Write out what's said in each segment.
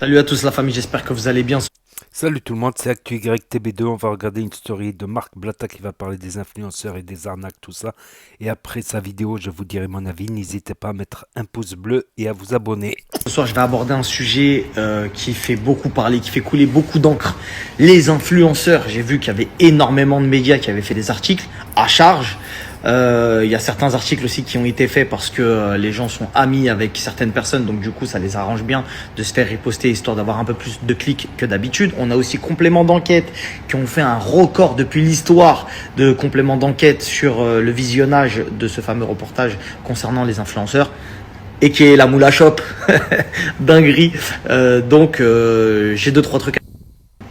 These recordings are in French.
Salut à tous la famille, j'espère que vous allez bien. Salut tout le monde, c'est ActuYTB2. On va regarder une story de Marc Blatta qui va parler des influenceurs et des arnaques, tout ça. Et après sa vidéo, je vous dirai mon avis. N'hésitez pas à mettre un pouce bleu et à vous abonner. Ce soir, je vais aborder un sujet qui fait beaucoup parler, qui fait couler beaucoup d'encre. Les influenceurs, j'ai vu qu'il y avait énormément de médias qui avaient fait des articles à charge. Il y a certains articles aussi qui ont été faits parce que les gens sont amis avec certaines personnes, donc du coup ça les arrange bien de se faire riposter histoire d'avoir un peu plus de clics que d'habitude. On a aussi complément d'enquête qui ont fait un record depuis l'histoire de complément d'enquête sur le visionnage de ce fameux reportage concernant les influenceurs et qui est la moula shop. Dinguerie. J'ai deux trois trucs.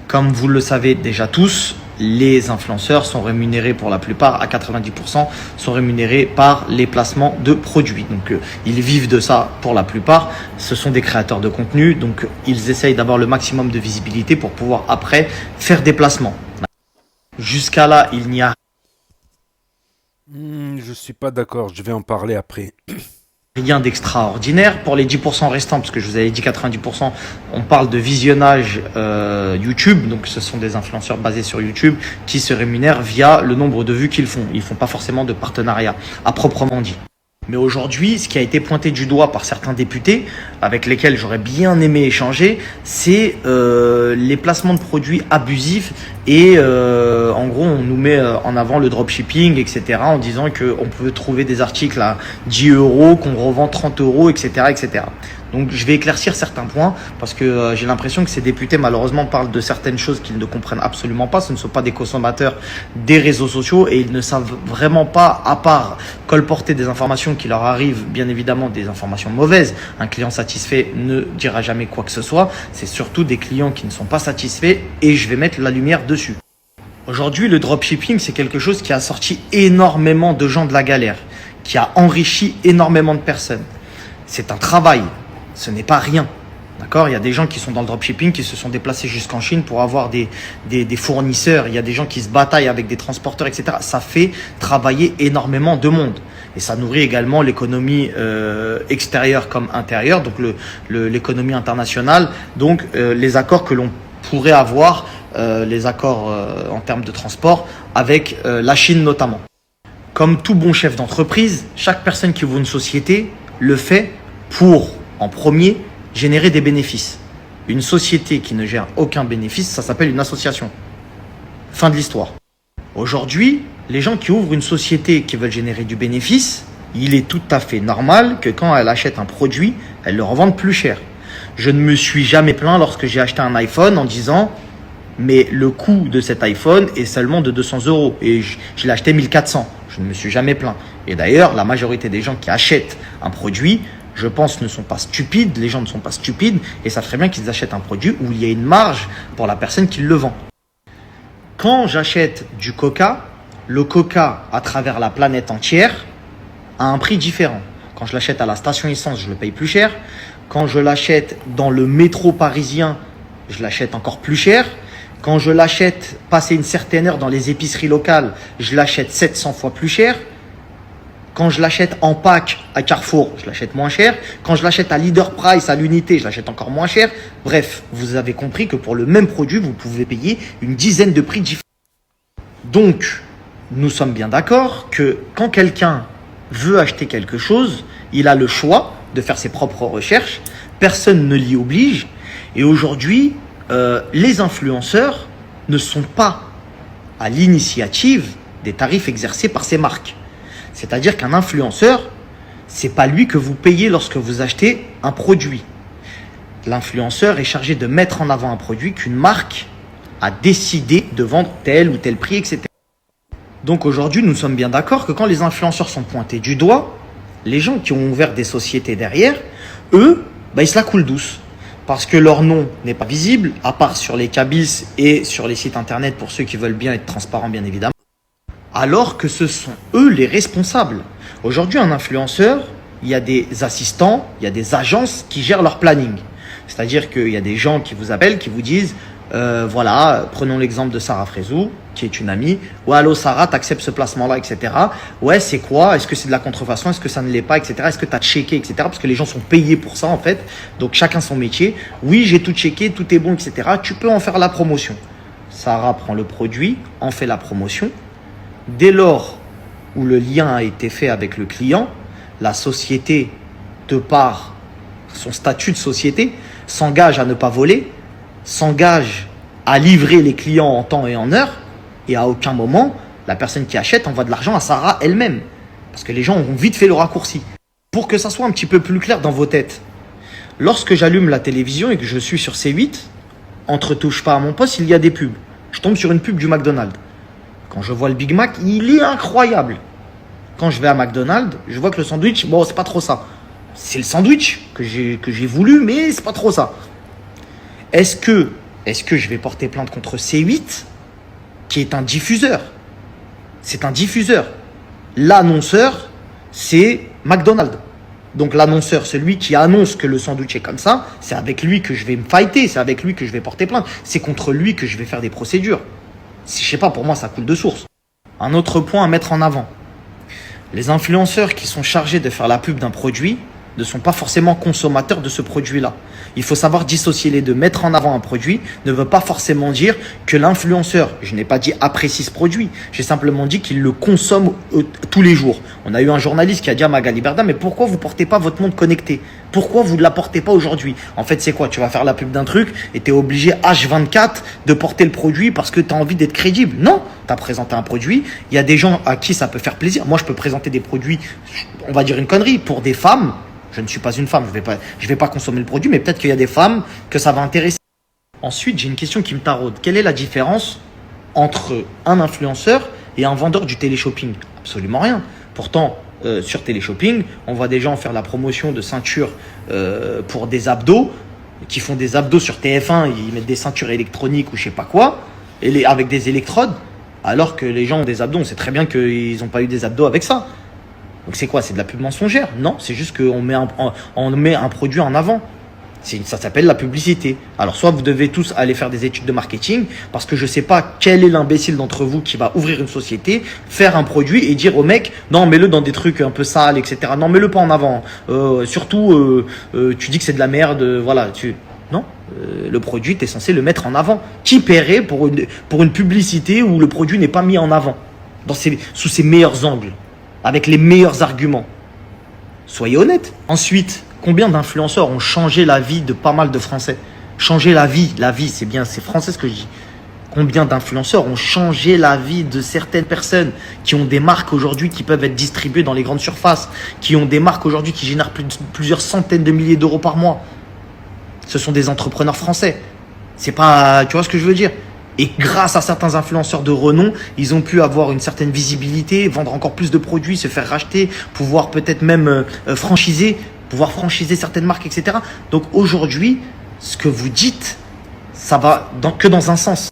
Comme vous le savez déjà tous, les influenceurs sont rémunérés pour la plupart, à 90%, sont rémunérés par les placements de produits. Donc ils vivent de ça pour la plupart. Ce sont des créateurs de contenu, donc ils essayent d'avoir le maximum de visibilité pour pouvoir après faire des placements. Jusqu'à là, il n'y a Je suis pas d'accord, je vais en parler après. rien d'extraordinaire. Pour les 10% restants, parce que je vous avais dit 90%, on parle de visionnage YouTube. Donc ce sont des influenceurs basés sur YouTube qui se rémunèrent via le nombre de vues qu'ils font. Ils font pas forcément de partenariat à proprement dit. Mais aujourd'hui, ce qui a été pointé du doigt par certains députés, avec lesquels j'aurais bien aimé échanger, c'est les placements de produits abusifs. Et en gros, on nous met en avant le dropshipping, etc., en disant qu'on peut trouver des articles à 10 euros, qu'on revend 30 euros, etc., etc. Donc je vais éclaircir certains points parce que j'ai l'impression que ces députés malheureusement parlent de certaines choses qu'ils ne comprennent absolument pas. Ce ne sont pas des consommateurs des réseaux sociaux et ils ne savent vraiment pas, à part colporter des informations qui leur arrivent, bien évidemment des informations mauvaises. Un client satisfait ne dira jamais quoi que ce soit. C'est surtout des clients qui ne sont pas satisfaits et je vais mettre la lumière dessus. Aujourd'hui, le dropshipping, c'est quelque chose qui a sorti énormément de gens de la galère, qui a enrichi énormément de personnes. C'est un travail. Ce n'est pas rien. D'accord? Il y a des gens qui sont dans le dropshipping, qui se sont déplacés jusqu'en Chine pour avoir des fournisseurs. Il y a des gens qui se bataillent avec des transporteurs, etc. Ça fait travailler énormément de monde. Et ça nourrit également l'économie extérieure comme intérieure, donc l'économie internationale. Donc les accords que l'on pourrait avoir, les accords en termes de transport avec la Chine notamment. Comme tout bon chef d'entreprise, chaque personne qui ouvre une société le fait pour, en premier, générer des bénéfices. Une société qui ne gère aucun bénéfice, ça s'appelle une association. Fin de l'histoire. Aujourd'hui, les gens qui ouvrent une société qui veulent générer du bénéfice, il est tout à fait normal que quand elle achète un produit, elle le revende plus cher. Je ne me suis jamais plaint lorsque j'ai acheté un iPhone en disant mais le coût de cet iPhone est seulement de 200 euros et je l'ai acheté 1400. Je ne me suis jamais plaint. Et d'ailleurs, la majorité des gens qui achètent un produit, je pense, ne sont pas stupides. Les gens ne sont pas stupides et savent très bien qu'ils achètent un produit où il y a une marge pour la personne qui le vend. Quand j'achète du Coca, le Coca, à travers la planète entière, a un prix différent. Quand je l'achète à la station essence, je le paye plus cher. Quand je l'achète dans le métro parisien, je l'achète encore plus cher. Quand je l'achète passé une certaine heure dans les épiceries locales, je l'achète 700 fois plus cher. Quand je l'achète en pack à Carrefour, je l'achète moins cher. Quand je l'achète à Leader Price, à l'unité, je l'achète encore moins cher. Bref, vous avez compris que pour le même produit, vous pouvez payer une dizaine de prix différents. Donc, nous sommes bien d'accord que quand quelqu'un veut acheter quelque chose, il a le choix de faire ses propres recherches. Personne ne l'y oblige. Et aujourd'hui, les influenceurs ne sont pas à l'initiative des tarifs exercés par ces marques. C'est-à-dire qu'un influenceur, c'est pas lui que vous payez lorsque vous achetez un produit. L'influenceur est chargé de mettre en avant un produit qu'une marque a décidé de vendre tel ou tel prix, etc. Donc aujourd'hui, nous sommes bien d'accord que quand les influenceurs sont pointés du doigt, les gens qui ont ouvert des sociétés derrière, eux, ils se la coulent douce. Parce que leur nom n'est pas visible, à part sur les cabis et sur les sites internet pour ceux qui veulent bien être transparents, bien évidemment. Alors que ce sont eux les responsables. Aujourd'hui, un influenceur, il y a des assistants, il y a des agences qui gèrent leur planning. C'est-à-dire qu'il y a des gens qui vous appellent, qui vous disent, voilà, prenons l'exemple de Sarah Frézou, qui est une amie. Ouais, allô Sarah, t'acceptes ce placement-là, etc. Ouais, c'est quoi? Est-ce que c'est de la contrefaçon? Est-ce que ça ne l'est pas, etc. Est-ce que tu as checké, etc. Parce que les gens sont payés pour ça, en fait. Donc, chacun son métier. Oui, j'ai tout checké, tout est bon, etc. Tu peux en faire la promotion. Sarah prend le produit, en fait la promotion. Dès lors où le lien a été fait avec le client, la société, de par son statut de société, s'engage à ne pas voler, s'engage à livrer les clients en temps et en heure, et à aucun moment, la personne qui achète envoie de l'argent à Sarah elle-même. Parce que les gens ont vite fait le raccourci. Pour que ça soit un petit peu plus clair dans vos têtes, lorsque j'allume la télévision et que je suis sur C8, entre touche pas à mon poste, il y a des pubs. Je tombe sur une pub du McDonald's. Quand je vois le Big Mac, il est incroyable. Quand je vais à McDonald's, je vois que le sandwich, bon, c'est pas trop ça. C'est le sandwich que j'ai voulu, mais c'est pas trop ça. Est-ce que je vais porter plainte contre C8, qui est un diffuseur? C'est un diffuseur. L'annonceur, c'est McDonald's. Donc l'annonceur, celui qui annonce que le sandwich est comme ça, c'est avec lui que je vais me fighter, c'est avec lui que je vais porter plainte, c'est contre lui que je vais faire des procédures. Je sais pas, pour moi, ça coule de source. Un autre point à mettre en avant. Les influenceurs qui sont chargés de faire la pub d'un produit ne sont pas forcément consommateurs de ce produit-là. Il faut savoir dissocier les deux. Mettre en avant un produit ne veut pas forcément dire que l'influenceur, je n'ai pas dit apprécie ce produit, j'ai simplement dit qu'il le consomme tous les jours. On a eu un journaliste qui a dit à Magali Berda, mais pourquoi vous portez pas votre montre connectée? Pourquoi vous ne la portez pas aujourd'hui? En fait, c'est quoi? Tu vas faire la pub d'un truc et tu es obligé H24 de porter le produit parce que tu as envie d'être crédible. Non, tu as présenté un produit. Il y a des gens à qui ça peut faire plaisir. Moi, je peux présenter des produits, on va dire une connerie, pour des femmes. Je ne suis pas une femme, je vais pas consommer le produit, mais peut-être qu'il y a des femmes que ça va intéresser. Ensuite, j'ai une question qui me taraude. Quelle est la différence entre un influenceur et un vendeur du téléshopping? Absolument rien. Pourtant, sur téléshopping, on voit des gens faire la promotion de ceintures pour des abdos, qui font des abdos sur TF1, ils mettent des ceintures électroniques ou je sais pas quoi, avec des électrodes, alors que les gens ont des abdos. On sait très bien qu'ils n'ont pas eu des abdos avec ça. Donc c'est quoi? C'est de la pub mensongère? Non, c'est juste qu'on met un produit en avant. Ça s'appelle la publicité. Alors soit vous devez tous aller faire des études de marketing, parce que je ne sais pas quel est l'imbécile d'entre vous qui va ouvrir une société, faire un produit et dire au mec, non, mets-le dans des trucs un peu sales, etc. Non, mets-le pas en avant. Surtout, tu dis que c'est de la merde, voilà. Non, le produit, tu es censé le mettre en avant. Qui paierait pour une publicité où le produit n'est pas mis en avant, sous ses meilleurs angles, avec les meilleurs arguments? Soyez honnête. Ensuite, combien d'influenceurs ont changé la vie de pas mal de Français? Changer la vie, c'est bien, c'est français ce que je dis. Combien d'influenceurs ont changé la vie de certaines personnes qui ont des marques aujourd'hui qui peuvent être distribuées dans les grandes surfaces, qui ont des marques aujourd'hui qui génèrent plusieurs centaines de milliers d'euros par mois? Ce sont des entrepreneurs français. C'est pas, tu vois ce que je veux dire? Et grâce à certains influenceurs de renom, ils ont pu avoir une certaine visibilité, vendre encore plus de produits, se faire racheter, pouvoir peut-être même pouvoir franchiser certaines marques, etc. Donc aujourd'hui, ce que vous dites, ça va que dans un sens.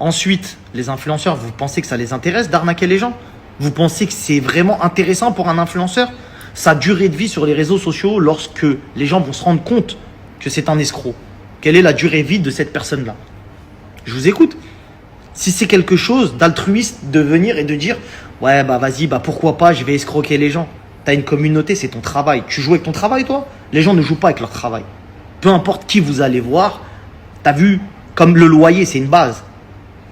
Ensuite, les influenceurs, vous pensez que ça les intéresse d'arnaquer les gens? Vous pensez que c'est vraiment intéressant pour un influenceur? Sa durée de vie sur les réseaux sociaux, lorsque les gens vont se rendre compte que c'est un escroc, quelle est la durée de vie de cette personne-là? Je vous écoute. Si c'est quelque chose d'altruiste de venir et de dire ouais bah vas-y, bah pourquoi pas, je vais escroquer les gens. T'as une communauté, c'est ton travail. Tu joues avec ton travail, toi? Les gens ne jouent pas avec leur travail. Peu importe qui vous allez voir, t'as vu, comme le loyer, c'est une base.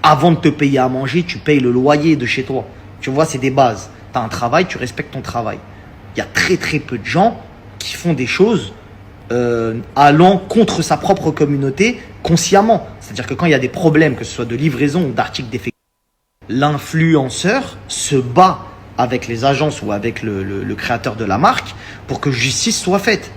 Avant de te payer à manger, tu payes le loyer de chez toi. Tu vois, c'est des bases. T'as un travail, tu respectes ton travail. Il y a très très peu de gens qui font des choses allant contre sa propre communauté consciemment. C'est-à-dire que quand il y a des problèmes, que ce soit de livraison ou d'articles défectueux, l'influenceur se bat avec les agences ou avec le créateur de la marque pour que justice soit faite.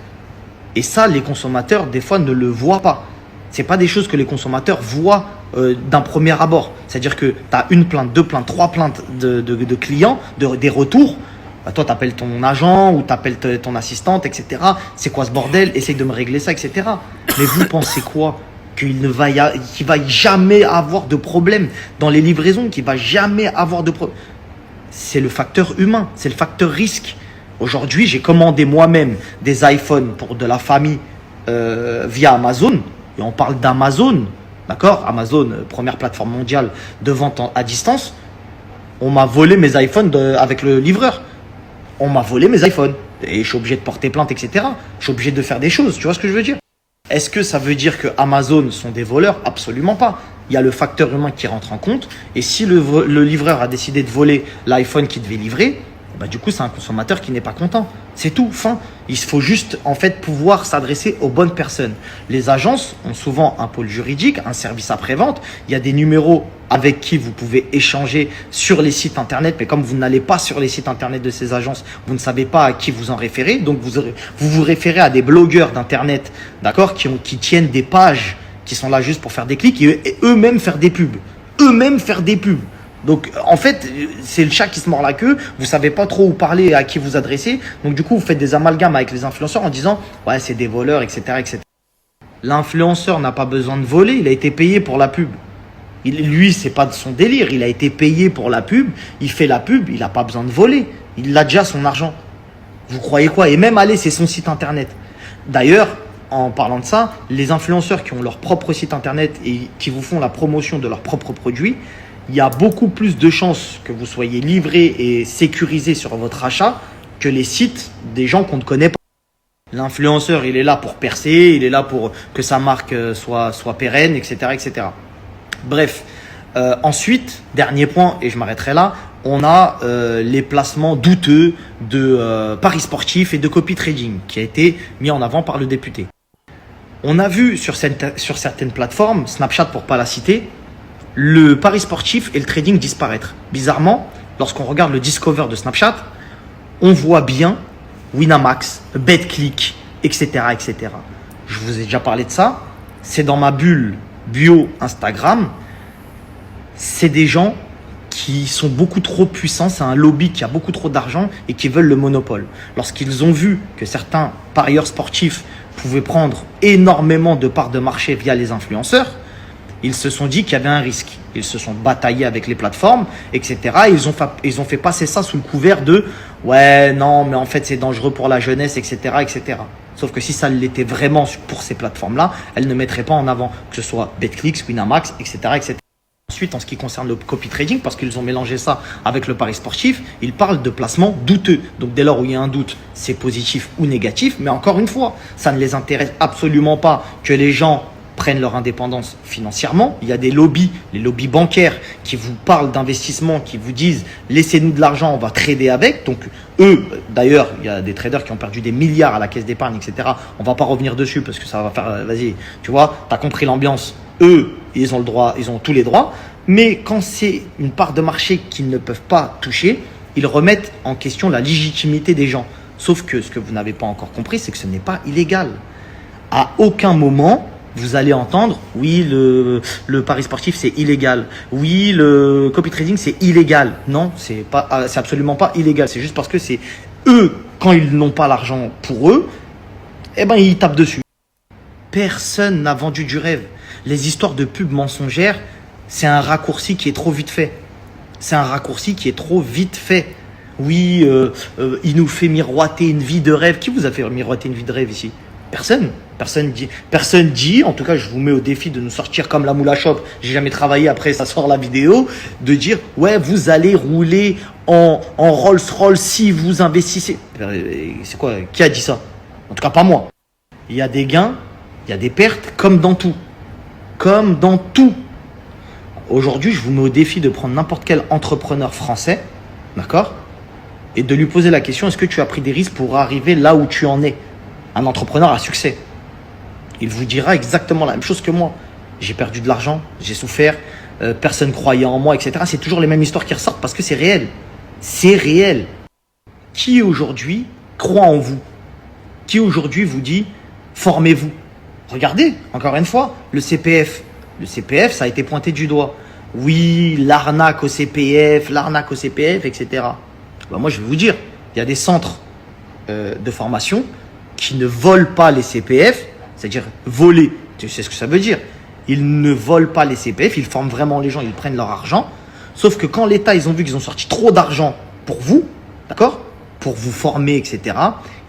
Et ça, les consommateurs, des fois, ne le voient pas. Ce n'est pas des choses que les consommateurs voient d'un premier abord. C'est-à-dire que tu as une plainte, deux plaintes, trois plaintes de clients, des retours. Bah toi, tu appelles ton agent ou tu appelles ton assistante, etc. C'est quoi ce bordel? Essaye de me régler ça, etc. Mais vous pensez quoi? Qu'il ne va jamais avoir de problème dans les livraisons, qu'il va jamais avoir de problème. C'est le facteur humain, c'est le facteur risque. Aujourd'hui, j'ai commandé moi-même des iPhones pour de la famille via Amazon. Et on parle d'Amazon. d'accord, Amazon, première plateforme mondiale de vente à distance, on m'a volé mes iPhones avec le livreur. On m'a volé mes iPhones. Et je suis obligé de porter plainte, etc. Je suis obligé de faire des choses, tu vois ce que je veux dire? Est-ce que ça veut dire que Amazon sont des voleurs? Absolument pas. Il y a le facteur humain qui rentre en compte. Et si le livreur a décidé de voler l'iPhone qu'il devait livrer, bah, du coup, c'est un consommateur qui n'est pas content. C'est tout, fin. Il faut juste, en fait, pouvoir s'adresser aux bonnes personnes. Les agences ont souvent un pôle juridique, un service après-vente. Il y a des numéros avec qui vous pouvez échanger sur les sites internet. Mais comme vous n'allez pas sur les sites internet de ces agences, vous ne savez pas à qui vous en référez. Donc, vous référez à des blogueurs d'internet, d'accord, qui tiennent des pages qui sont là juste pour faire des clics et eux-mêmes faire des pubs. Eux-mêmes faire des pubs. Donc, en fait, c'est le chat qui se mord la queue. Vous savez pas trop où parler et à qui vous adresser. Donc, du coup, vous faites des amalgames avec les influenceurs en disant « Ouais, c'est des voleurs, etc. etc. » L'influenceur n'a pas besoin de voler. Il a été payé pour la pub. Lui, c'est pas de son délire. Il a été payé pour la pub. Il fait la pub. Il n'a pas besoin de voler. Il a déjà son argent. Vous croyez quoi? Et même aller, c'est son site internet. D'ailleurs, en parlant de ça, les influenceurs qui ont leur propre site internet et qui vous font la promotion de leurs propres produits, il y a beaucoup plus de chances que vous soyez livré et sécurisé sur votre achat que les sites des gens qu'on ne connaît pas. L'influenceur, il est là pour percer, il est là pour que sa marque soit pérenne, etc. etc. Bref, ensuite, dernier point, et je m'arrêterai là, on a les placements douteux de paris sportifs et de copy trading qui a été mis en avant par le député. On a vu sur certaines plateformes, Snapchat pour pas la citer, le pari sportif et le trading disparaître. Bizarrement, lorsqu'on regarde le Discover de Snapchat, on voit bien Winamax, BetClick, etc., etc. Je vous ai déjà parlé de ça. C'est dans ma bulle bio Instagram. C'est des gens qui sont beaucoup trop puissants. C'est un lobby qui a beaucoup trop d'argent et qui veulent le monopole. Lorsqu'ils ont vu que certains parieurs sportifs pouvaient prendre énormément de parts de marché via les influenceurs, ils se sont dit qu'il y avait un risque. Ils se sont bataillés avec les plateformes, etc. Et ils ont fait passer ça sous le couvert de « Ouais, non, mais en fait, c'est dangereux pour la jeunesse, etc. etc. » Sauf que si ça l'était vraiment pour ces plateformes-là, elles ne mettraient pas en avant que ce soit BetClick, Winamax, etc. etc. Ensuite, en ce qui concerne le copy trading, parce qu'ils ont mélangé ça avec le pari sportif, ils parlent de placements douteux. Donc, dès lors où il y a un doute, c'est positif ou négatif. Mais encore une fois, ça ne les intéresse absolument pas que les gens prennent leur indépendance financièrement. Il y a des lobbies, les lobbies bancaires qui vous parlent d'investissement, qui vous disent laissez-nous de l'argent, on va trader avec. Donc eux, d'ailleurs, il y a des traders qui ont perdu des milliards à la caisse d'épargne, etc. On va pas revenir dessus parce que ça va faire, vas-y, tu vois, tu as compris l'ambiance. Eux, ils ont le droit, ils ont tous les droits. Mais quand c'est une part de marché qu'ils ne peuvent pas toucher, ils remettent en question la légitimité des gens. Sauf que ce que vous n'avez pas encore compris, c'est que ce n'est pas illégal. À aucun moment, vous allez entendre, oui, le pari sportif, c'est illégal. Oui, le copy trading, c'est illégal. Non, c'est absolument pas illégal. C'est juste parce que c'est eux, quand ils n'ont pas l'argent pour eux, eh ben, ils tapent dessus. Personne n'a vendu du rêve. Les histoires de pubs mensongères, c'est un raccourci qui est trop vite fait. C'est un raccourci qui est trop vite fait. Oui, il nous fait miroiter une vie de rêve. Qui vous a fait miroiter une vie de rêve ici? Personne. Personne dit, en tout cas, je vous mets au défi de nous sortir comme la moula shop. J'ai jamais travaillé, après ça sort la vidéo, de dire, ouais, vous allez rouler en Rolls-Royce si vous investissez. C'est quoi? Qui a dit ça? En tout cas, pas moi. Il y a des gains, il y a des pertes, comme dans tout. Comme dans tout. Aujourd'hui, je vous mets au défi de prendre n'importe quel entrepreneur français, d'accord? Et de lui poser la question, est-ce que tu as pris des risques pour arriver là où tu en es? Un entrepreneur à succès. Il vous dira exactement la même chose que moi. J'ai perdu de l'argent, j'ai souffert, personne croyait en moi, etc. C'est toujours les mêmes histoires qui ressortent parce que c'est réel. C'est réel. Qui aujourd'hui croit en vous? Qui aujourd'hui vous dit formez-vous? Regardez, encore une fois, le CPF. Le CPF, ça a été pointé du doigt. Oui, l'arnaque au CPF, etc. Ben moi, je vais vous dire, il y a des centres de formation qui ne volent pas les CPF, c'est-à-dire voler. Tu sais ce que ça veut dire? Ils ne volent pas les CPF, ils forment vraiment les gens, ils prennent leur argent. Sauf que quand l'État, ils ont vu qu'ils ont sorti trop d'argent pour vous, d'accord, pour vous former, etc.,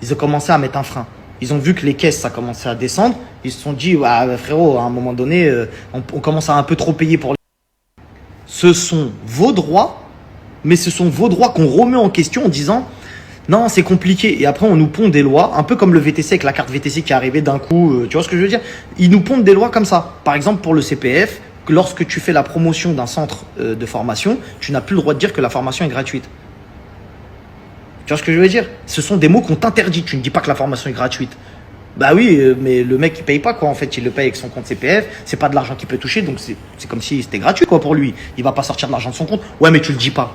ils ont commencé à mettre un frein. Ils ont vu que les caisses, ça commençait à descendre. Ils se sont dit, ouais, frérot, à un moment donné, on commence à un peu trop payer pour les... Ce sont vos droits, mais ce sont vos droits qu'on remet en question en disant, non, c'est compliqué. Et après, on nous pond des lois, un peu comme le VTC avec la carte VTC qui est arrivée d'un coup. Tu vois ce que je veux dire? Ils nous pondent des lois comme ça. Par exemple, pour le CPF, lorsque tu fais la promotion d'un centre de formation, tu n'as plus le droit de dire que la formation est gratuite. Tu vois ce que je veux dire? Ce sont des mots qu'on t'interdit. Tu ne dis pas que la formation est gratuite. Bah oui, mais le mec, il paye pas, quoi. En fait, il le paye avec son compte CPF. C'est pas de l'argent qu'il peut toucher, donc c'est comme si c'était gratuit, quoi, pour lui. Il va pas sortir de l'argent de son compte. Ouais, mais tu le dis pas.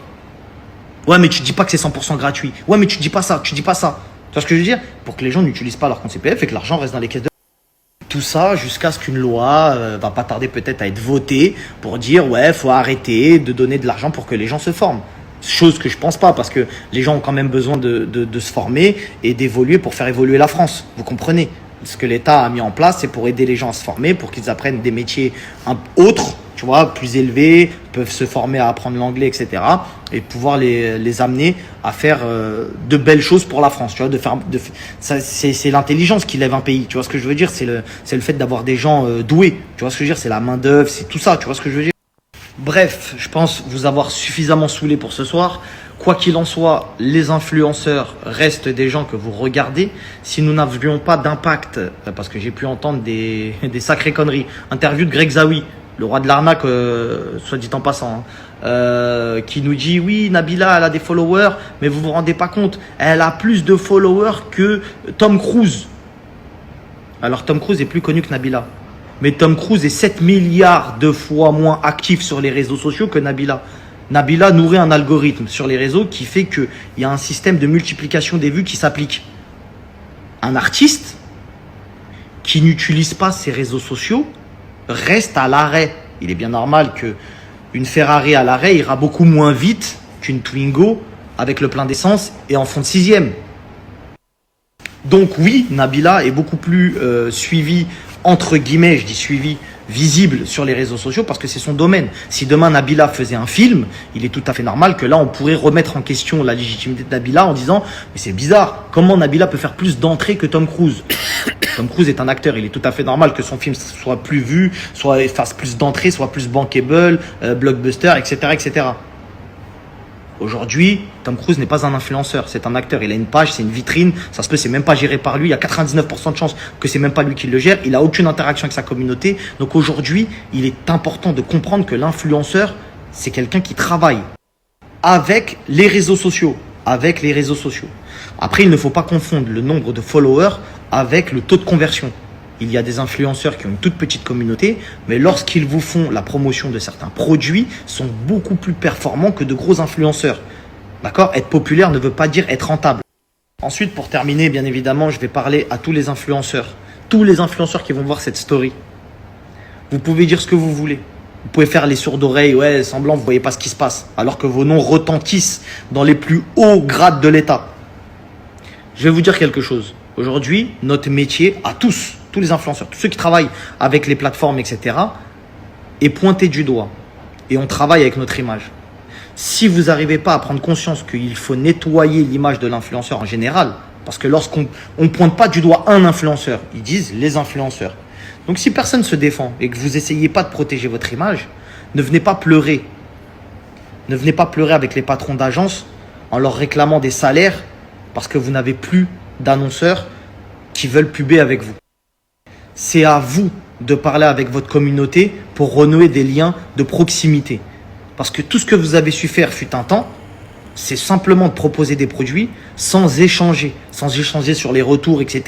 Ouais, mais tu dis pas que c'est 100% gratuit. Ouais, mais tu dis pas ça, tu dis pas ça. Tu vois ce que je veux dire? Pour que les gens n'utilisent pas leur compte CPF et que l'argent reste dans les caisses de... Tout ça jusqu'à ce qu'une loi va pas tarder peut-être à être votée pour dire, ouais, faut arrêter de donner de l'argent pour que les gens se forment. Chose que je pense pas, parce que les gens ont quand même besoin de se former et d'évoluer pour faire évoluer la France. Vous comprenez? Ce que l'État a mis en place, c'est pour aider les gens à se former, pour qu'ils apprennent des métiers autres, tu vois, plus élevés, peuvent se former à apprendre l'anglais, etc. Et pouvoir les amener à faire de belles choses pour la France. Tu vois, c'est l'intelligence qui lève un pays. Tu vois ce que je veux dire? C'est le fait d'avoir des gens doués. Tu vois ce que je veux dire? C'est la main d'œuvre, c'est tout ça. Tu vois ce que je veux dire? Bref, je pense vous avoir suffisamment saoulé pour ce soir. Quoi qu'il en soit, les influenceurs restent des gens que vous regardez. Si nous n'avions pas d'impact, parce que j'ai pu entendre des sacrées conneries. Interview de Greg Zawi, le roi de l'arnaque, soit dit en passant, qui nous dit, oui, Nabila, elle a des followers, mais vous vous rendez pas compte, elle a plus de followers que Tom Cruise. Alors Tom Cruise est plus connu que Nabila. Mais Tom Cruise est 7 milliards de fois moins actif sur les réseaux sociaux que Nabila. Nabila nourrit un algorithme sur les réseaux qui fait qu'il y a un système de multiplication des vues qui s'applique. Un artiste qui n'utilise pas ses réseaux sociaux reste à l'arrêt. Il est bien normal qu'une Ferrari à l'arrêt ira beaucoup moins vite qu'une Twingo avec le plein d'essence et en fond de sixième. Donc oui, Nabila est beaucoup plus suivie, entre guillemets, je dis suivi, visible sur les réseaux sociaux parce que c'est son domaine. Si demain Nabila faisait un film, il est tout à fait normal que là on pourrait remettre en question la légitimité de Nabila en disant mais c'est bizarre, comment Nabila peut faire plus d'entrées que Tom Cruise? Tom Cruise est un acteur, il est tout à fait normal que son film soit plus vu, soit fasse plus d'entrées, soit plus bankable, blockbuster, etc., etc. Aujourd'hui, Tom Cruise n'est pas un influenceur, c'est un acteur. Il a une page, c'est une vitrine. Ça se peut, c'est même pas géré par lui. Il y a 99% de chances que c'est même pas lui qui le gère. Il a aucune interaction avec sa communauté. Donc aujourd'hui, il est important de comprendre que l'influenceur, c'est quelqu'un qui travaille avec les réseaux sociaux. Avec les réseaux sociaux. Après, il ne faut pas confondre le nombre de followers avec le taux de conversion. Il y a des influenceurs qui ont une toute petite communauté, mais lorsqu'ils vous font la promotion de certains produits, sont beaucoup plus performants que de gros influenceurs. D'accord? Être populaire ne veut pas dire être rentable. Ensuite, pour terminer, bien évidemment, je vais parler à tous les influenceurs. Tous les influenceurs qui vont voir cette story. Vous pouvez dire ce que vous voulez. Vous pouvez faire les sourds d'oreilles, ouais, semblant, vous voyez pas ce qui se passe. Alors que vos noms retentissent dans les plus hauts grades de l'État. Je vais vous dire quelque chose. Aujourd'hui, notre métier, à tous les influenceurs, tous ceux qui travaillent avec les plateformes, etc., est pointé du doigt. Et on travaille avec notre image. Si vous n'arrivez pas à prendre conscience qu'il faut nettoyer l'image de l'influenceur en général, parce que lorsqu'on ne pointe pas du doigt un influenceur, ils disent les influenceurs. Donc si personne ne se défend et que vous n'essayez pas de protéger votre image, ne venez pas pleurer. Ne venez pas pleurer avec les patrons d'agences en leur réclamant des salaires parce que vous n'avez plus d'annonceurs qui veulent puber avec vous. C'est à vous de parler avec votre communauté pour renouer des liens de proximité. Parce que tout ce que vous avez su faire fut un temps, c'est simplement de proposer des produits sans échanger sur les retours, etc.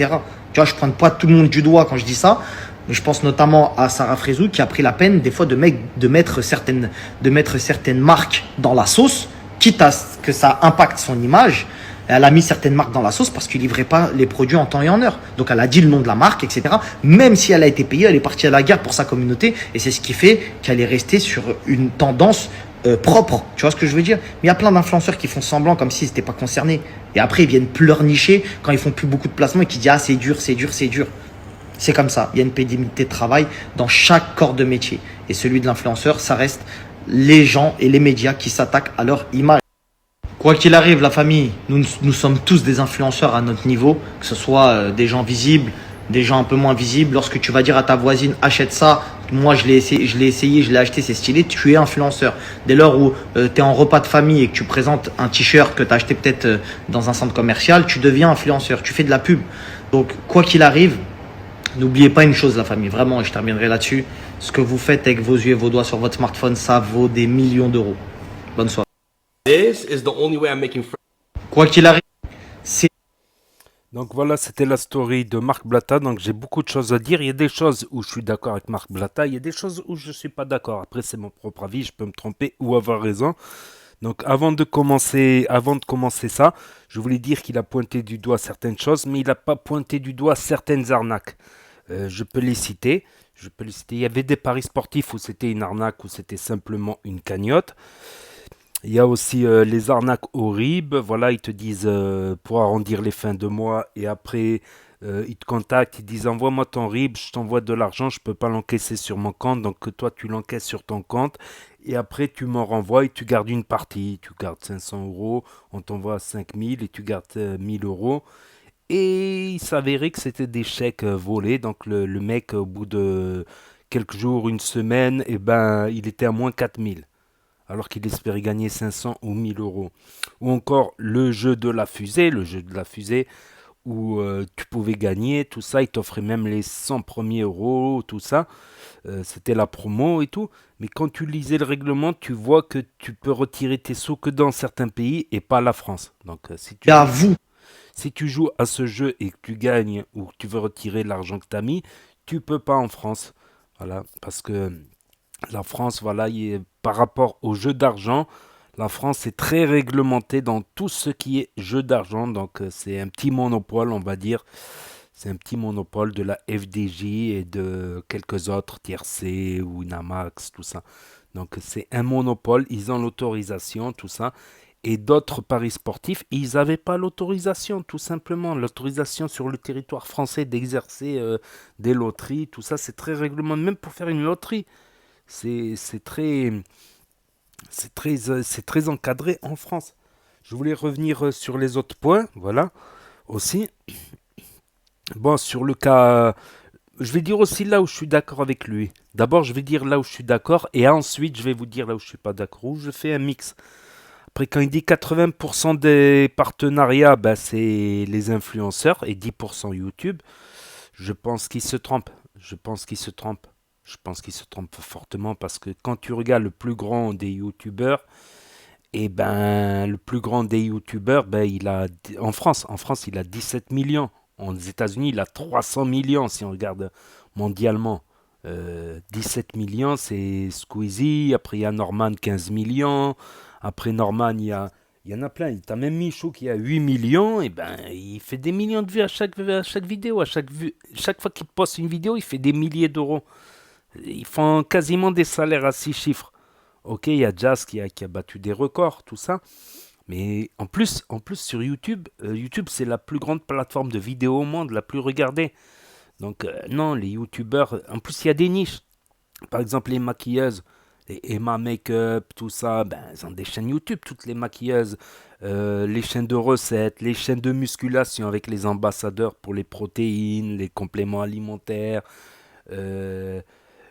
Tu vois, je ne prends pas tout le monde du doigt quand je dis ça, mais je pense notamment à Sarah Frézou qui a pris la peine des fois de mettre certaines marques dans la sauce, quitte à ce que ça impacte son image. Elle a mis certaines marques dans la sauce parce qu'ils ne livraient pas les produits en temps et en heure. Donc elle a dit le nom de la marque, etc. Même si elle a été payée, elle est partie à la guerre pour sa communauté. Et c'est ce qui fait qu'elle est restée sur une tendance propre. Tu vois ce que je veux dire? Mais il y a plein d'influenceurs qui font semblant comme s'ils n'étaient pas concernés. Et après, ils viennent pleurnicher quand ils font plus beaucoup de placements et qui disent « Ah, c'est dur, c'est dur, c'est dur ». C'est comme ça. Il y a une pénibilité de travail dans chaque corps de métier. Et celui de l'influenceur, ça reste les gens et les médias qui s'attaquent à leur image. Quoi qu'il arrive, la famille, nous sommes tous des influenceurs à notre niveau, que ce soit des gens visibles, des gens un peu moins visibles. Lorsque tu vas dire à ta voisine, achète ça, moi je l'ai essayé, je l'ai acheté, c'est stylé, tu es influenceur. Dès lors où tu es en repas de famille et que tu présentes un t-shirt que tu as acheté peut-être dans un centre commercial, tu deviens influenceur, tu fais de la pub. Donc, quoi qu'il arrive, n'oubliez pas une chose, la famille, vraiment, et je terminerai là-dessus. Ce que vous faites avec vos yeux et vos doigts sur votre smartphone, ça vaut des millions d'euros. Bonne soirée. This is the only way I'm making friends. Quoi qu'il arrive, c'est Donc voilà, c'était la story de Marc Blatta. Donc j'ai beaucoup de choses à dire. Il y a des choses où je suis d'accord avec Marc Blatta. Il y a des choses où je ne suis pas d'accord. Après, c'est mon propre avis. Je peux me tromper ou avoir raison. Donc avant de commencer ça, je voulais dire qu'il a pointé du doigt certaines choses, mais il n'a pas pointé du doigt certaines arnaques. Je peux les citer. Il y avait des paris sportifs où c'était une arnaque, où c'était simplement une cagnotte. Il y a aussi les arnaques horribles. Voilà, ils te disent pour arrondir les fins de mois et après ils te contactent, ils disent envoie-moi ton RIB, je t'envoie de l'argent, je ne peux pas l'encaisser sur mon compte, donc que toi tu l'encaisses sur ton compte et après tu m'en renvoies et tu gardes une partie. Tu gardes 500 euros, on t'envoie 5000 et tu gardes 1000 euros. Et il s'avérait que c'était des chèques volés, donc le mec au bout de quelques jours, une semaine, eh ben, il était à moins 4000 alors qu'il espérait gagner 500 ou 1000 euros. Ou encore le jeu de la fusée où tu pouvais gagner, tout ça, il t'offrait même les 100 premiers euros, tout ça. C'était la promo et tout. Mais quand tu lisais le règlement, tu vois que tu peux retirer tes sous que dans certains pays et pas la France. Donc à vous. si tu joues à ce jeu et que tu gagnes ou que tu veux retirer l'argent que tu as mis, tu peux pas en France. Voilà, parce que la France, voilà, par rapport au jeu d'argent, la France est très réglementée dans tout ce qui est jeu d'argent. Donc, c'est un petit monopole, on va dire. C'est un petit monopole de la FDJ et de quelques autres, Tiercé ou Winamax, tout ça. Donc, c'est un monopole. Ils ont l'autorisation, tout ça. Et d'autres paris sportifs, ils n'avaient pas l'autorisation, tout simplement. L'autorisation sur le territoire français d'exercer des loteries, tout ça, c'est très réglementé. Même pour faire une loterie. C'est très, c'est très encadré en France. Je voulais revenir sur les autres points, voilà, aussi. Bon, sur le cas, je vais dire aussi là où je suis d'accord avec lui. D'abord, je vais dire là où je suis d'accord, et ensuite, je vais vous dire là où je suis pas d'accord, où je fais un mix. Après, quand il dit 80% des partenariats, ben, c'est les influenceurs, et 10% YouTube, je pense qu'il se trompe. Je pense qu'il se trompe. Je pense qu'il se trompe fortement parce que quand tu regardes le plus grand des youtubeurs, et ben le plus grand des youtubeurs, ben en France, il a 17 millions. Aux États-Unis, il a 300 millions si on regarde mondialement. 17 millions, c'est Squeezie. Après, il y a Norman, 15 millions. Après Norman, il y en a plein. Tu as même Michou qui a 8 millions. Et ben, il fait des millions de vues à chaque vidéo. Chaque fois qu'il poste une vidéo, il fait des milliers d'euros. Ils font quasiment des salaires à 6 chiffres. Ok, il y a Jazz qui a battu des records, tout ça. Mais en plus sur YouTube, YouTube c'est la plus grande plateforme de vidéos au monde, la plus regardée. Donc non, les YouTubeurs, en plus il y a des niches. Par exemple les maquilleuses, les Emma Makeup, tout ça, ben, elles ont des chaînes YouTube, toutes les maquilleuses. Les chaînes de recettes, les chaînes de musculation avec les ambassadeurs pour les protéines, les compléments alimentaires. euh,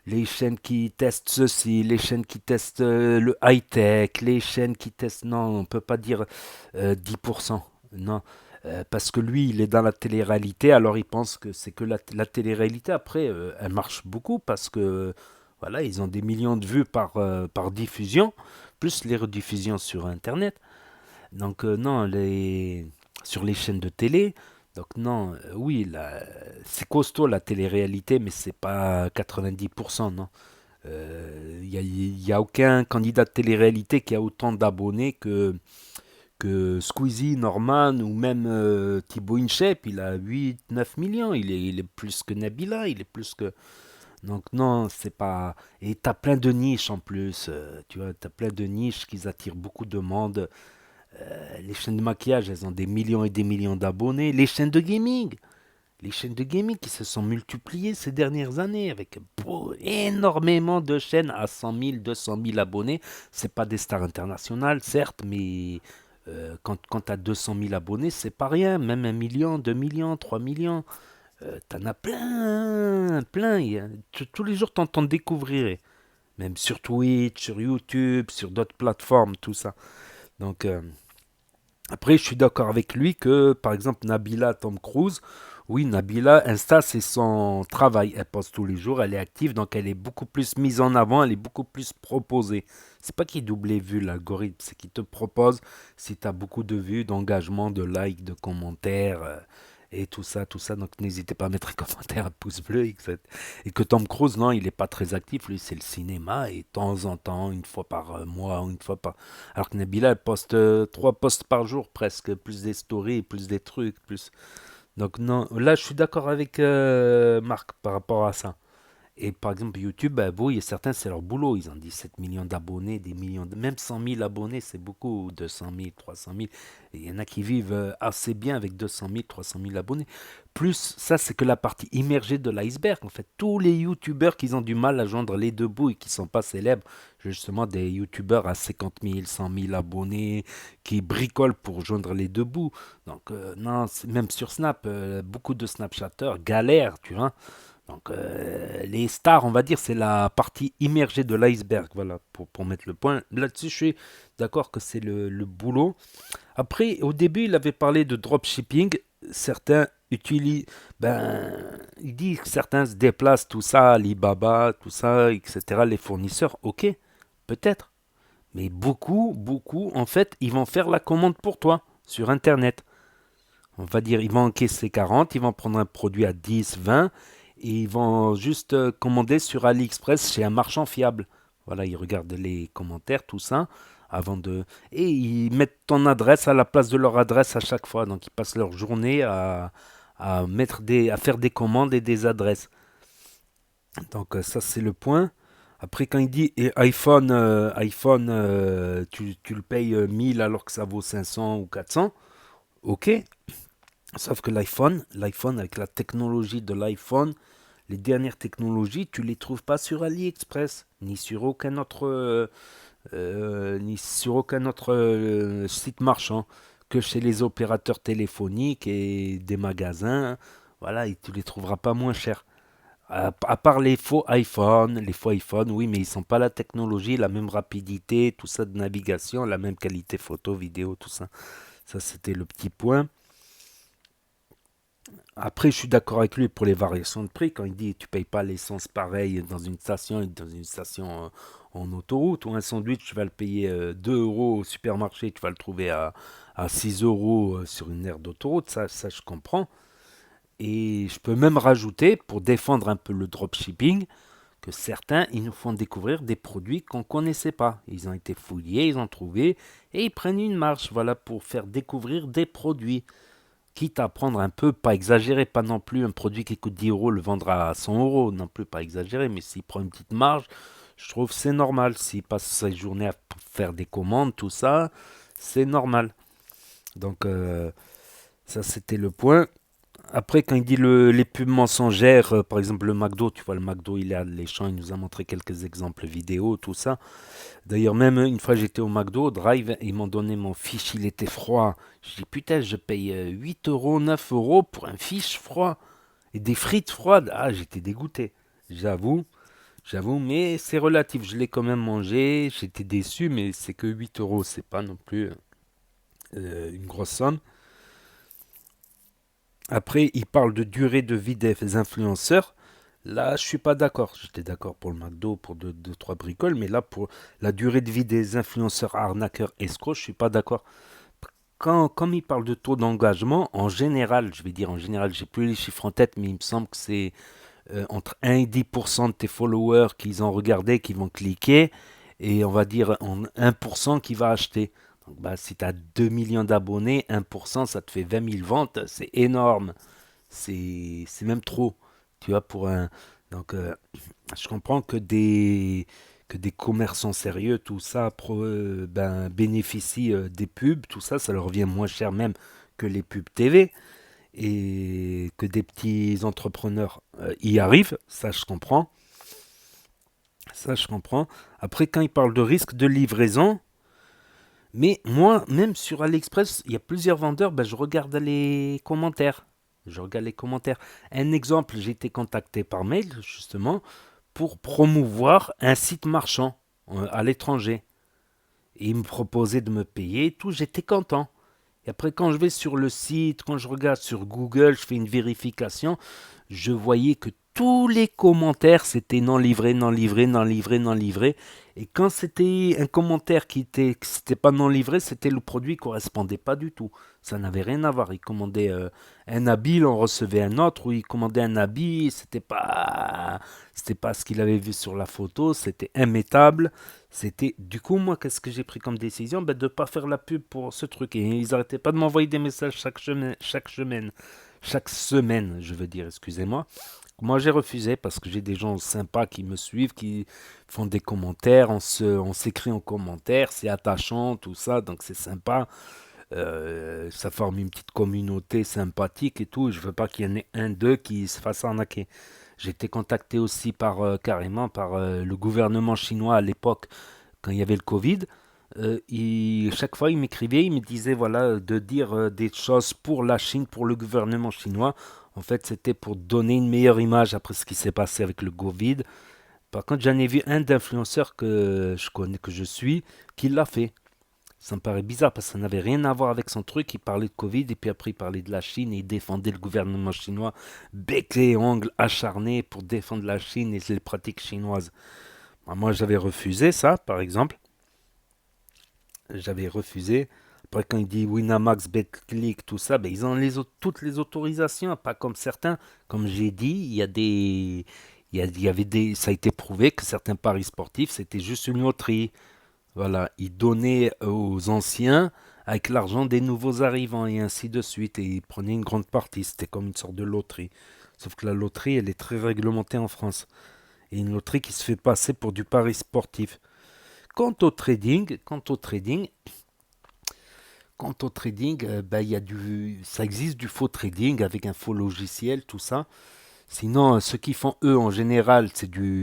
les chaînes qui testent ceci, les chaînes qui testent le high-tech, les chaînes qui testent... Non, on ne peut pas dire 10%. Non, parce que lui, il est dans la télé-réalité, alors il pense que c'est que la télé-réalité. Après, elle marche beaucoup parce que, voilà, ils ont des millions de vues par diffusion, plus les rediffusions sur Internet. Donc non, sur les chaînes de télé. Donc non, oui, c'est costaud la télé-réalité, mais c'est pas 90%, non. Il y a aucun candidat de télé-réalité qui a autant d'abonnés que Squeezie, Norman ou même Thibaut InShape. Il a 8, 9 millions. Il est plus que Nabila, il est plus que... Donc non, c'est pas... Et t'as plein de niches en plus, tu vois, t'as plein de niches qui attirent beaucoup de monde. Les chaînes de maquillage, elles ont des millions et des millions d'abonnés. Les chaînes de gaming qui se sont multipliées ces dernières années avec énormément de chaînes à 100 000, 200 000 abonnés. C'est pas des stars internationales, certes, mais Quand tu as 200 000 abonnés, c'est pas rien. Même 1 million, 2 millions, 3 millions. T'en as plein, plein. Tous les jours, t'entends découvrir. Même sur Twitch, sur YouTube, sur d'autres plateformes, tout ça. Donc, après, je suis d'accord avec lui que, par exemple, Nabila Tom Cruise, oui, Nabila, Insta, c'est son travail. Elle poste tous les jours, elle est active, donc elle est beaucoup plus mise en avant, elle est beaucoup plus proposée. C'est pas qu'il double les vues, l'algorithme, c'est qu'il te propose, si tu as beaucoup de vues, d'engagement, de likes, de commentaires, et tout ça, tout ça. Donc n'hésitez pas à mettre un commentaire, un pouce bleu, etc. Et que Tom Cruise, non, il n'est pas très actif, lui, c'est le cinéma, et de temps en temps, une fois par mois, une fois par... Alors que Nabila, elle poste 3 posts par jour presque, plus des stories, plus des trucs, plus... Donc non, là je suis d'accord avec Marc par rapport à ça. Et par exemple YouTube, bah, oui, certains c'est leur boulot, ils ont 17 millions d'abonnés, des millions, même 100 000 abonnés c'est beaucoup, 200 000, 300 000. Et il y en a qui vivent assez bien avec 200 000, 300 000 abonnés. Plus ça c'est que la partie immergée de l'iceberg. En fait, tous les YouTubeurs qui ont du mal à joindre les deux bouts et qui sont pas célèbres, justement des YouTubeurs à 50 000, 100 000 abonnés, qui bricolent pour joindre les deux bouts. Donc non, même sur Snap, beaucoup de Snapchatters galèrent, tu vois. Donc les stars, on va dire, c'est la partie immergée de l'iceberg, voilà, pour mettre le point. Là-dessus, je suis d'accord que c'est le boulot. Après, au début, il avait parlé de dropshipping. Certains utilisent, il dit que certains se déplacent, tout ça, Alibaba, tout ça, etc., les fournisseurs, ok, peut-être. Mais beaucoup, en fait, ils vont faire la commande pour toi sur Internet. On va dire, ils vont encaisser 40, ils vont prendre un produit à 10, 20, et ils vont juste commander sur AliExpress chez un marchand fiable. Voilà, ils regardent les commentaires, tout ça, avant de... Et ils mettent ton adresse à la place de leur adresse à chaque fois. Donc ils passent leur journée à faire des commandes et des adresses. Donc ça, c'est le point. Après, quand il dit iPhone, tu le payes 1000 alors que ça vaut 500 ou 400, ok. Sauf que l'iPhone avec la technologie de l'iPhone, les dernières technologies, tu les trouves pas sur AliExpress, ni sur aucun autre site marchand que chez les opérateurs téléphoniques et des magasins. Voilà, et tu les trouveras pas moins chers. À part les faux iPhone, oui, mais ils sont pas la technologie, la même rapidité, tout ça de navigation, la même qualité photo, vidéo, tout ça. Ça, c'était le petit point. Après, je suis d'accord avec lui pour les variations de prix. Quand il dit tu payes pas l'essence pareil dans une station et dans une station en autoroute, ou un sandwich, tu vas le payer 2 euros au supermarché, tu vas le trouver à 6 euros sur une aire d'autoroute. Ça, je comprends. Et je peux même rajouter, pour défendre un peu le dropshipping, que certains, ils nous font découvrir des produits qu'on ne connaissait pas. Ils ont été fouillés, ils ont trouvé, et ils prennent une marge, voilà, pour faire découvrir des produits. Quitte à prendre un peu, pas exagéré, pas non plus un produit qui coûte 10 euros, le vendre à 100 euros, non plus pas exagéré, mais s'il prend une petite marge, je trouve que c'est normal. S'il passe sa journée à faire des commandes, tout ça, c'est normal. Donc ça c'était le point. Après, quand il dit les pubs mensongères, par exemple le McDo, tu vois, le McDo, il est à l'échange, il nous a montré quelques exemples vidéo, tout ça. D'ailleurs, même une fois j'étais au McDo, au Drive, ils m'ont donné mon fiche, il était froid. Je dis putain, je paye 8 euros, 9 euros pour un fiche froid. Et des frites froides. Ah, j'étais dégoûté. J'avoue, mais c'est relatif. Je l'ai quand même mangé, j'étais déçu, mais c'est que 8 euros, c'est pas non plus une grosse somme. Après, il parle de durée de vie des influenceurs. Là, je suis pas d'accord. J'étais d'accord pour le McDo, pour deux, trois bricoles, mais là, pour la durée de vie des influenceurs arnaqueurs escrocs, je suis pas d'accord. Comme il parle de taux d'engagement, en général, je vais dire en général, j'ai plus les chiffres en tête, mais il me semble que c'est entre 1 et 10% de tes followers qui ont regardé, qui vont cliquer, et on va dire en 1% qui va acheter. Donc, bah, si tu as 2 millions d'abonnés, 1%, ça te fait 20 000 ventes, c'est énorme. C'est même trop, tu vois, pour un... Donc, je comprends que des commerçants sérieux, tout ça, bénéficient des pubs, tout ça, ça leur revient moins cher même que les pubs TV, et que des petits entrepreneurs y arrivent, ça je comprends. Ça je comprends. Après, quand ils parlent de risque de livraison, Mais moi, même sur AliExpress, il y a plusieurs vendeurs, ben, je regarde les commentaires. Je regarde les commentaires. Un exemple, j'ai été contacté par mail, justement, pour promouvoir un site marchand à l'étranger. Et ils me proposaient de me payer et tout, j'étais content. Et après, quand je vais sur le site, quand je regarde sur Google, je fais une vérification, je voyais que tous les commentaires, c'était non livré, non livré, non livré, non livré. Et quand c'était un commentaire que c'était pas non livré, c'était le produit correspondait pas du tout. Ça n'avait rien à voir. Il commandait un habit, il en recevait un autre, ou il commandait un habit, c'était pas ce qu'il avait vu sur la photo, c'était immétable. C'était du coup moi qu'est-ce que j'ai pris comme décision ben, de ne pas faire la pub pour ce truc et ils arrêtaient pas de m'envoyer des messages chaque semaine je veux dire excusez-moi. Moi j'ai refusé parce que j'ai des gens sympas qui me suivent qui font des commentaires, on s'écrit en commentaire, c'est attachant tout ça donc c'est sympa. Ça forme une petite communauté sympathique et tout. Je veux pas qu'il y en ait un d'eux qui se fasse arnaquer. J'ai été contacté aussi carrément par le gouvernement chinois à l'époque quand il y avait le Covid. Chaque fois, il m'écrivait, il me disait voilà, de dire des choses pour la Chine, pour le gouvernement chinois. En fait, c'était pour donner une meilleure image après ce qui s'est passé avec le Covid. Par contre, j'en ai vu un d'influenceur que je connais, que je suis, qui l'a fait. Ça me paraît bizarre parce que ça n'avait rien à voir avec son truc. Il parlait de Covid et puis après il parlait de la Chine et il défendait le gouvernement chinois bec et ongles acharnés pour défendre la Chine et les pratiques chinoises. Moi j'avais refusé ça par exemple. J'avais refusé. Après quand il dit Winamax, BetClick, tout ça, ben, ils ont toutes les autorisations, pas comme certains. Comme j'ai dit, il y a des... il y avait des, ça a été prouvé que certains paris sportifs c'était juste une loterie. Voilà, ils donnaient aux anciens avec l'argent des nouveaux arrivants et ainsi de suite. Et ils prenaient une grande partie. C'était comme une sorte de loterie. Sauf que la loterie, elle est très réglementée en France. Et une loterie qui se fait passer pour du pari sportif. Quant au trading, bah, ça existe du faux trading avec un faux logiciel, tout ça. Sinon, ceux qui font eux en général,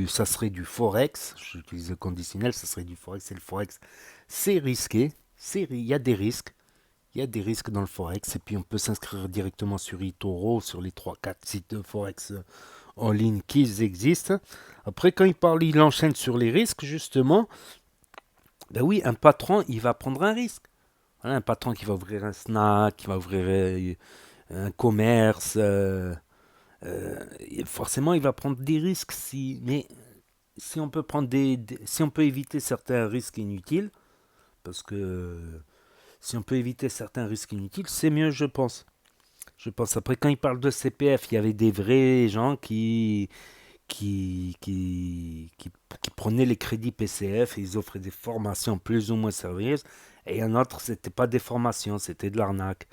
ça serait du forex. J'utilise le conditionnel, ça serait du forex. Et le forex, c'est risqué. Il y a des risques. Il y a des risques dans le forex. Et puis on peut s'inscrire directement sur eToro, sur les trois quatre sites de forex en ligne qui existent. Après, quand il enchaîne sur les risques, justement, ben oui, un patron, il va prendre un risque. Voilà, un patron qui va ouvrir un snack, qui va ouvrir un commerce. Forcément, il va prendre des risques. Mais si on peut si on peut éviter certains risques inutiles, parce que si on peut éviter certains risques inutiles, c'est mieux, je pense. Je pense. Après, quand il parle de CPF, il y avait des vrais gens qui, qui, qui, qui prenaient les crédits PCF et ils offraient des formations plus ou moins sérieuses. Et un autre, c'était pas des formations, c'était de l'arnaque.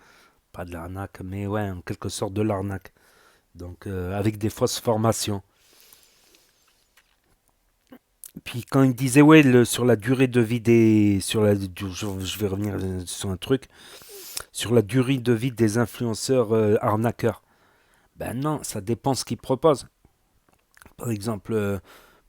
Pas de l'arnaque, mais ouais, en quelque sorte de l'arnaque. Donc, avec des fausses formations. Puis quand il disait, ouais, sur la durée de vie des... je vais revenir sur un truc. Sur la durée de vie des influenceurs arnaqueurs. Ben non, ça dépend ce qu'ils proposent. Par exemple,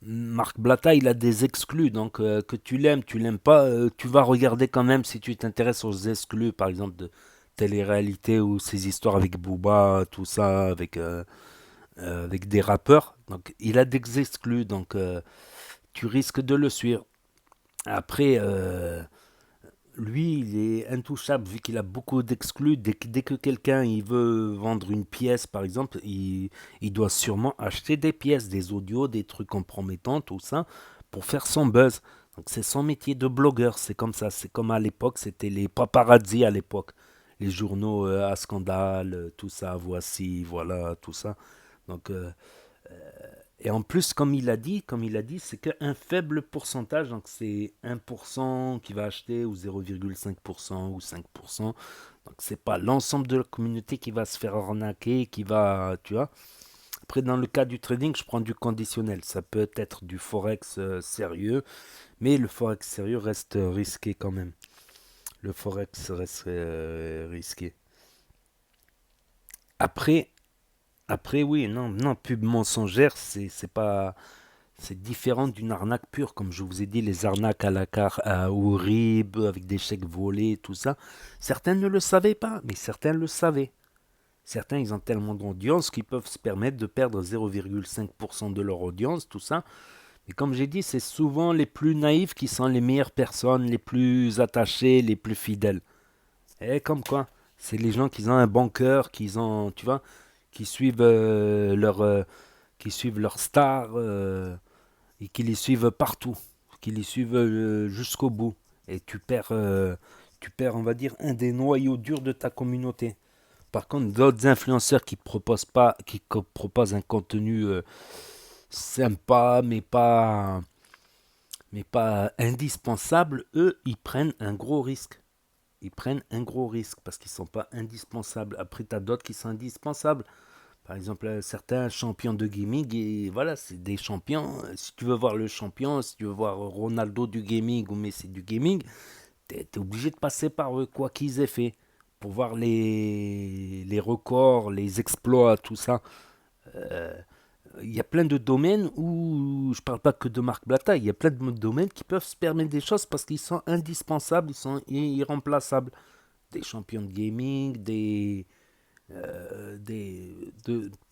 Marc Blatta, il a des exclus. Donc que tu l'aimes pas, tu vas regarder quand même si tu t'intéresses aux exclus, par exemple, de télé-réalité ou ces histoires avec Booba, tout ça, avec des rappeurs. Donc il a des exclus. Donc tu risques de le suivre. Après, lui, il est intouchable vu qu'il a beaucoup d'exclus. Dès que quelqu'un il veut vendre une pièce, par exemple, il doit sûrement acheter des pièces, des audios, des trucs compromettants, tout ça, pour faire son buzz. Donc c'est son métier de blogueur, c'est comme ça. C'est comme à l'époque, c'était les paparazzi à l'époque. Les journaux à scandale, tout ça, voici, voilà, tout ça. Donc et en plus, comme il a dit, c'est qu'un faible pourcentage, donc c'est 1% qui va acheter, ou 0,5%, ou 5%. Donc c'est pas l'ensemble de la communauté qui va se faire arnaquer, qui va, tu vois. Après, dans le cas du trading, je prends du conditionnel. Ça peut être du forex sérieux, mais le forex sérieux reste risqué quand même. Le forex reste risqué. Après, oui, non, non, pub mensongère, c'est pas. C'est différent d'une arnaque pure, comme je vous ai dit, les arnaques à la carte, au RIB, avec des chèques volés, tout ça. Certains ne le savaient pas, mais certains le savaient. Certains, ils ont tellement d'audience qu'ils peuvent se permettre de perdre 0,5% de leur audience, tout ça. Mais comme j'ai dit, c'est souvent les plus naïfs qui sont les meilleures personnes, les plus attachées, les plus fidèles. Et comme quoi, c'est les gens qui ont un bon cœur, qui ont, tu vois, qui suivent qui suivent leur star et qui les suivent partout, qui les suivent jusqu'au bout. Et tu perds, on va dire, un des noyaux durs de ta communauté. Par contre, d'autres influenceurs qui proposent pas, proposent un contenu sympa, mais pas indispensable, eux, ils prennent un gros risque. Ils prennent un gros risque parce qu'ils ne sont pas indispensables. Après, tu as d'autres qui sont indispensables. Par exemple, certains champions de gaming, et voilà, c'est des champions. Si tu veux voir le champion, si tu veux voir Ronaldo du gaming ou Messi du gaming, tu es obligé de passer par eux, quoi qu'ils aient fait, pour voir les records, les exploits, tout ça. Euh, il y a plein de domaines où, je parle pas que de Marc Blatta, il y a plein de domaines qui peuvent se permettre des choses parce qu'ils sont indispensables, ils sont irremplaçables. Des champions de gaming,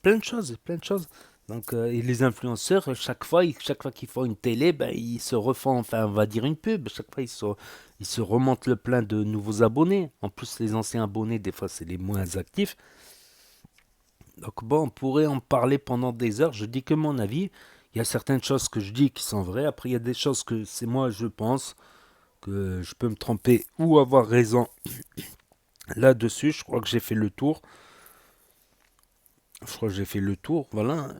plein de choses, plein de choses. Donc, et les influenceurs, chaque fois qu'ils font une télé, ben, ils se refont, enfin, on va dire une pub. Chaque fois, ils se remontent le plein de nouveaux abonnés. En plus, les anciens abonnés, des fois, c'est les moins actifs. Donc, bon, on pourrait en parler pendant des heures. Je dis que mon avis. Il y a certaines choses que je dis qui sont vraies. Après, il y a des choses que c'est moi, je pense, que je peux me tromper ou avoir raison là-dessus. Je crois que j'ai fait le tour. Je crois que j'ai fait le tour, voilà.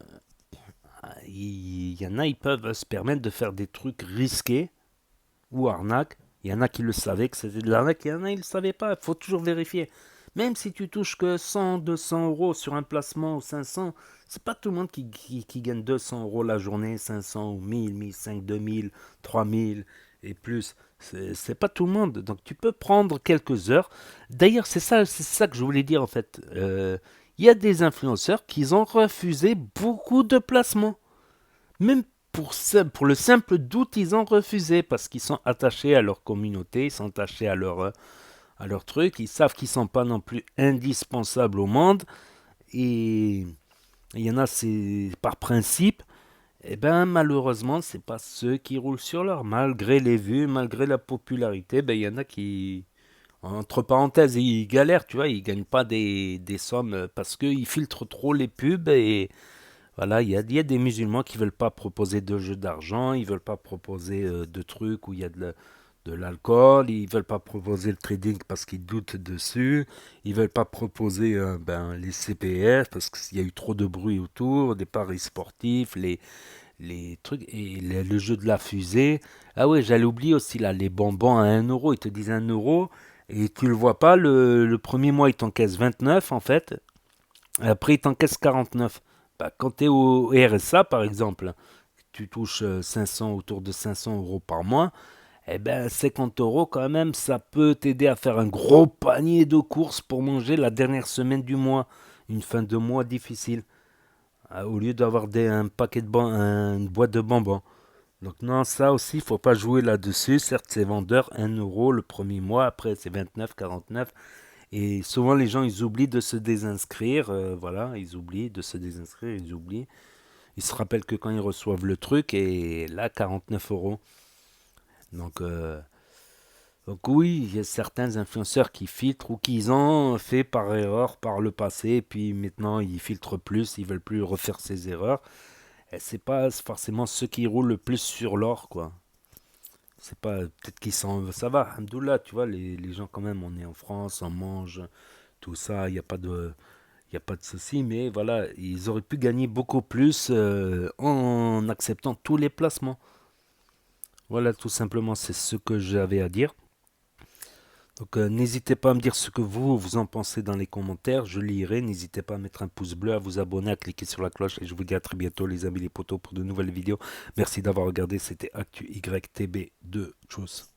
Il y en a, ils peuvent se permettre de faire des trucs risqués ou arnaques. Il y en a qui le savaient que c'était de l'arnaque, il y en a qui ne le savaient pas. Il faut toujours vérifier. Même si tu touches que 100, 200 euros sur un placement ou 500, c'est pas tout le monde qui gagne 200 euros la journée, 500 ou 1000, 1500, 2000, 3000 et plus. C'est pas tout le monde. Donc tu peux prendre quelques heures. D'ailleurs, c'est ça que je voulais dire en fait. Il y a des influenceurs qui ont refusé beaucoup de placements. Même pour le simple doute, ils ont refusé parce qu'ils sont attachés à leur communauté, ils sont attachés à leur truc, ils savent qu'ils ne sont pas non plus indispensables au monde. Et il y en a, c'est par principe. Et ben malheureusement, c'est pas ceux qui roulent sur l'or. Malgré les vues, malgré la popularité, ben il y en a qui, entre parenthèses, ils galèrent, tu vois, ils gagnent pas des sommes parce qu'ils filtrent trop les pubs et voilà, il y a des musulmans qui veulent pas proposer de jeux d'argent, ils veulent pas proposer de trucs où il y a de l'alcool, ils veulent pas proposer le trading parce qu'ils doutent dessus, ils veulent pas proposer les CPF parce qu'il y a eu trop de bruit autour, des paris sportifs, les trucs et le jeu de la fusée. Ah ouais, j'allais oublier aussi là, les bonbons à 1 euro, ils te disent 1 euro et tu le vois pas, le premier mois ils t'encaissent 29 en fait, et après ils t'encaissent 49. Bah, quand tu es au RSA par exemple, tu touches 500, autour de 500 euros par mois, eh ben 50 euros quand même, ça peut t'aider à faire un gros panier de courses pour manger la dernière semaine du mois, une fin de mois difficile, au lieu d'avoir un paquet une boîte de bonbons. Donc non, ça aussi, il faut pas jouer là-dessus. Certes, c'est vendeur 1 euro le premier mois, après c'est 29, 49. Et souvent, les gens, ils oublient de se désinscrire. Voilà, ils oublient de se désinscrire, ils oublient. Ils se rappellent que quand ils reçoivent le truc, et là, 49 euros. Donc, donc oui, il y a certains influenceurs qui filtrent ou qui ont fait par erreur par le passé, et puis maintenant, ils filtrent plus, ils veulent plus refaire ces erreurs. Et c'est pas forcément ceux qui roulent le plus sur l'or, quoi. C'est pas, peut-être qu'ils sont, ça va, Alhamdoulilah, tu vois, les gens quand même, on est en France, on mange, tout ça, il y a pas de souci, mais voilà, ils auraient pu gagner beaucoup plus en acceptant tous les placements. Voilà, tout simplement, c'est ce que j'avais à dire. Donc n'hésitez pas à me dire ce que vous en pensez dans les commentaires, je lirai. N'hésitez pas à mettre un pouce bleu, à vous abonner, à cliquer sur la cloche. Et je vous dis à très bientôt les amis les potos pour de nouvelles vidéos. Merci d'avoir regardé, c'était Actu YTB 2. Tchuss.